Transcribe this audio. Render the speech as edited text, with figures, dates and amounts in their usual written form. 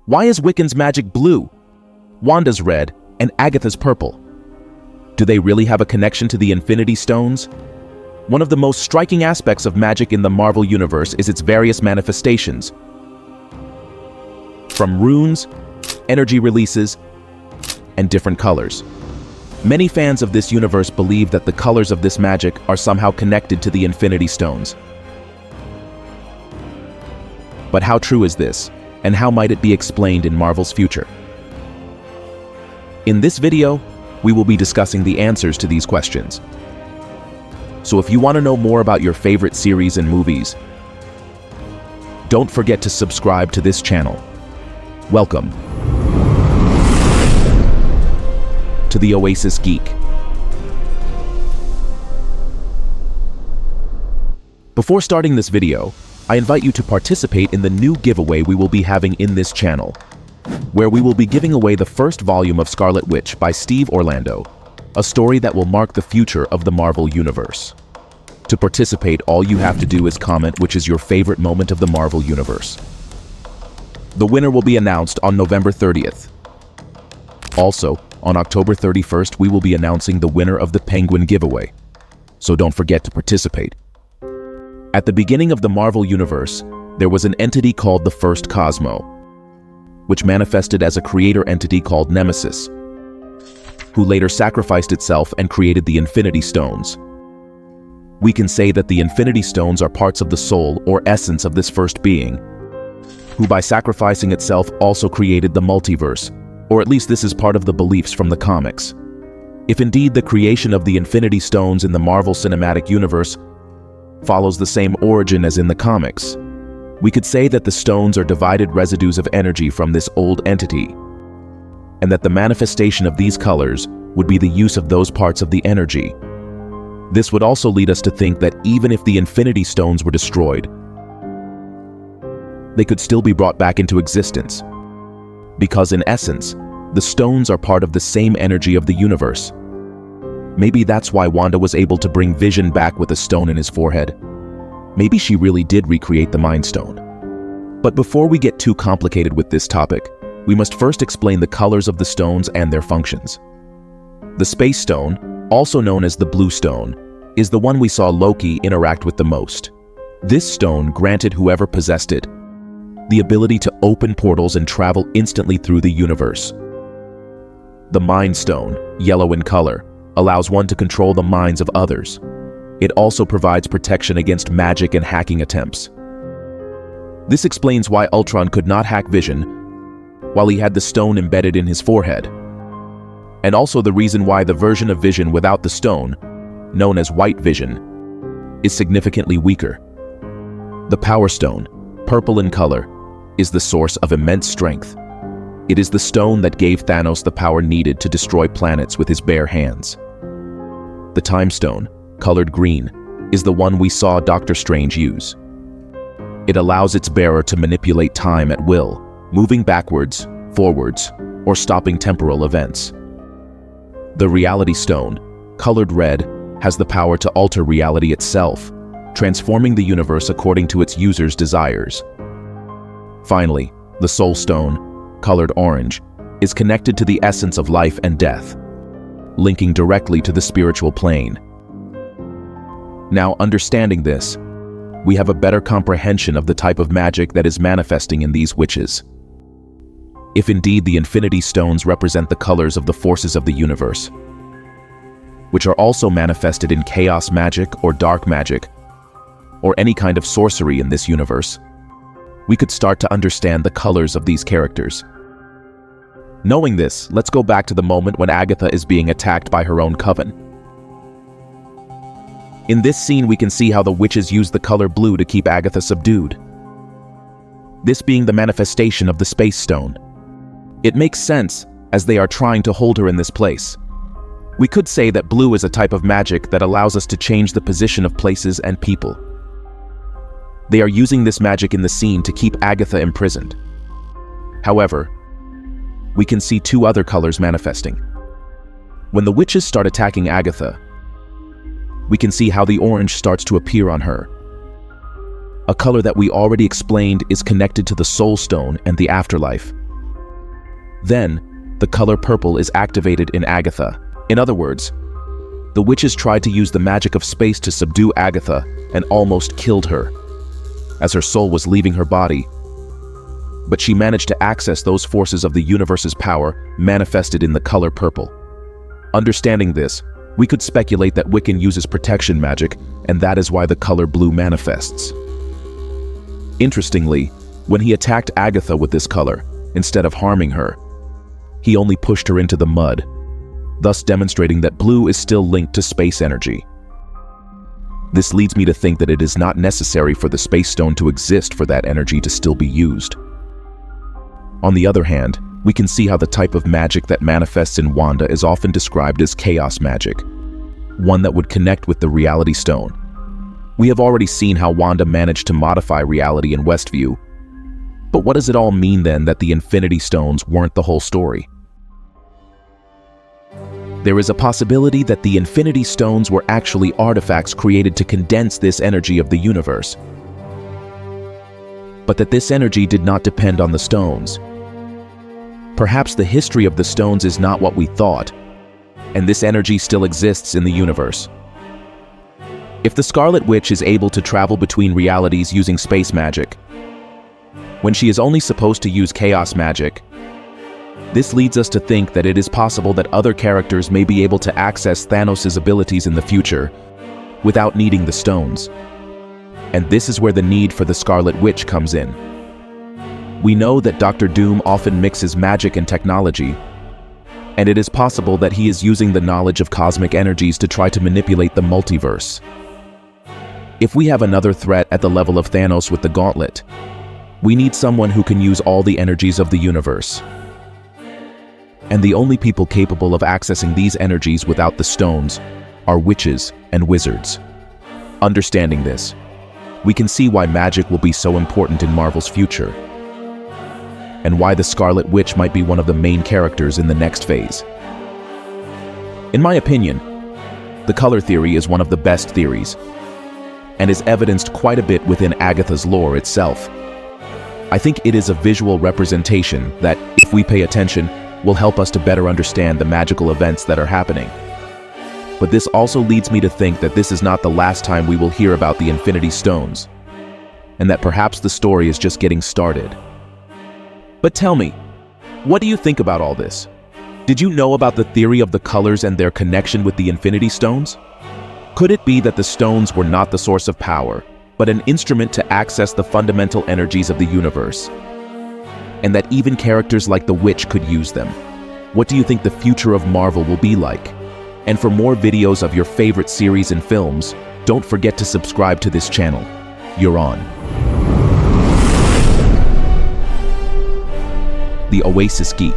Why is Wiccan's magic blue, Wanda's red, and Agatha's purple? Do they really have a connection to the Infinity Stones? One of the most striking aspects of magic in the Marvel Universe is its various manifestations. From runes, energy releases, and different colors. Many fans of this universe believe that the colors of this magic are somehow connected to the Infinity Stones. But how true is this, and how might it be explained in Marvel's future? In this video, we will be discussing the answers to these questions. So if you want to know more about your favorite series and movies, don't forget to subscribe to this channel. Welcome to the Oasis Geek. Before starting this video, I invite you to participate in the new giveaway we will be having in this channel, where we will be giving away the first volume of Scarlet Witch by Steve Orlando, a story that will mark the future of the Marvel Universe. To participate, all you have to do is comment which is your favorite moment of the Marvel Universe. The winner will be announced on November 30th. Also, on October 31st, we will be announcing the winner of the Penguin giveaway, so don't forget to participate. At the beginning of the Marvel Universe, there was an entity called the First Cosmo, which manifested as a creator entity called Nemesis, who later sacrificed itself and created the Infinity Stones. We can say that the Infinity Stones are parts of the soul or essence of this first being, who by sacrificing itself also created the multiverse, or at least this is part of the beliefs from the comics. If indeed the creation of the Infinity Stones in the Marvel Cinematic Universe follows the same origin as in the comics, we could say that the stones are divided residues of energy from this old entity, and that the manifestation of these colors would be the use of those parts of the energy. This would also lead us to think that even if the Infinity Stones were destroyed, they could still be brought back into existence, because in essence, the stones are part of the same energy of the universe. Maybe that's why Wanda was able to bring Vision back with a stone in his forehead. Maybe she really did recreate the Mind Stone. But before we get too complicated with this topic, we must first explain the colors of the stones and their functions. The Space Stone, also known as the Blue Stone, is the one we saw Loki interact with the most. This stone granted whoever possessed it the ability to open portals and travel instantly through the universe. The Mind Stone, yellow in color, allows one to control the minds of others. It also provides protection against magic and hacking attempts. This explains why Ultron could not hack Vision while he had the stone embedded in his forehead, and also the reason why the version of Vision without the stone, known as White Vision, is significantly weaker. The Power Stone, purple in color, is the source of immense strength. It is the stone that gave Thanos the power needed to destroy planets with his bare hands. The Time Stone, colored green, is the one we saw Doctor Strange use. It allows its bearer to manipulate time at will, moving backwards, forwards, or stopping temporal events. The Reality Stone, colored red, has the power to alter reality itself, transforming the universe according to its user's desires. Finally, the Soul Stone, colored orange, is connected to the essence of life and death, linking directly to the spiritual plane. Now, understanding this, we have a better comprehension of the type of magic that is manifesting in these witches. If indeed the Infinity Stones represent the colors of the forces of the universe, which are also manifested in chaos magic or dark magic, or any kind of sorcery in this universe, we could start to understand the colors of these characters. Knowing this, let's go back to the moment when Agatha is being attacked by her own coven. In this scene, we can see how the witches use the color blue to keep Agatha subdued, this being the manifestation of the Space Stone. It makes sense, as they are trying to hold her in this place. We could say that blue is a type of magic that allows us to change the position of places and people. They are using this magic in the scene to keep Agatha imprisoned. However, we can see two other colors manifesting. When the witches start attacking Agatha, we can see how the orange starts to appear on her. A color that we already explained is connected to the Soul Stone and the afterlife, Then, the color purple is activated in Agatha. In other words, the witches tried to use the magic of space to subdue Agatha and almost killed her, as her soul was leaving her body. But she managed to access those forces of the universe's power manifested in the color purple. Understanding this, we could speculate that Wiccan uses protection magic, and that is why the color blue manifests. Interestingly, when he attacked Agatha with this color, instead of harming her, he only pushed her into the mud, thus demonstrating that blue is still linked to space energy. This leads me to think that it is not necessary for the space stone to exist for that energy to still be used. On the other hand, we can see how the type of magic that manifests in Wanda is often described as chaos magic, one that would connect with the reality stone. We have already seen how Wanda managed to modify reality in Westview, but what does it all mean then that the Infinity Stones weren't the whole story? There is a possibility that the Infinity Stones were actually artifacts created to condense this energy of the universe, but that this energy did not depend on the stones. Perhaps the history of the stones is not what we thought, and this energy still exists in the universe. If the Scarlet Witch is able to travel between realities using space magic, when she is only supposed to use chaos magic, this leads us to think that it is possible that other characters may be able to access Thanos' abilities in the future without needing the stones. And this is where the need for the Scarlet Witch comes in. We know that Dr. Doom often mixes magic and technology, and it is possible that he is using the knowledge of cosmic energies to try to manipulate the multiverse. If we have another threat at the level of Thanos with the gauntlet, we need someone who can use all the energies of the universe. And the only people capable of accessing these energies without the stones are witches and wizards. Understanding this, we can see why magic will be so important in Marvel's future, and why the Scarlet Witch might be one of the main characters in the next phase. In my opinion, the color theory is one of the best theories, and is evidenced quite a bit within Agatha's lore itself. I think it is a visual representation that, if we pay attention, will help us to better understand the magical events that are happening. But this also leads me to think that this is not the last time we will hear about the Infinity Stones, and that perhaps the story is just getting started. But tell me, what do you think about all this? Did you know about the theory of the colors and their connection with the Infinity Stones? Could it be that the stones were not the source of power, but an instrument to access the fundamental energies of the universe? And that even characters like the Witch could use them? What do you think the future of Marvel will be like? And for more videos of your favorite series and films, don't forget to subscribe to this channel. You're on. The Oasis Geek.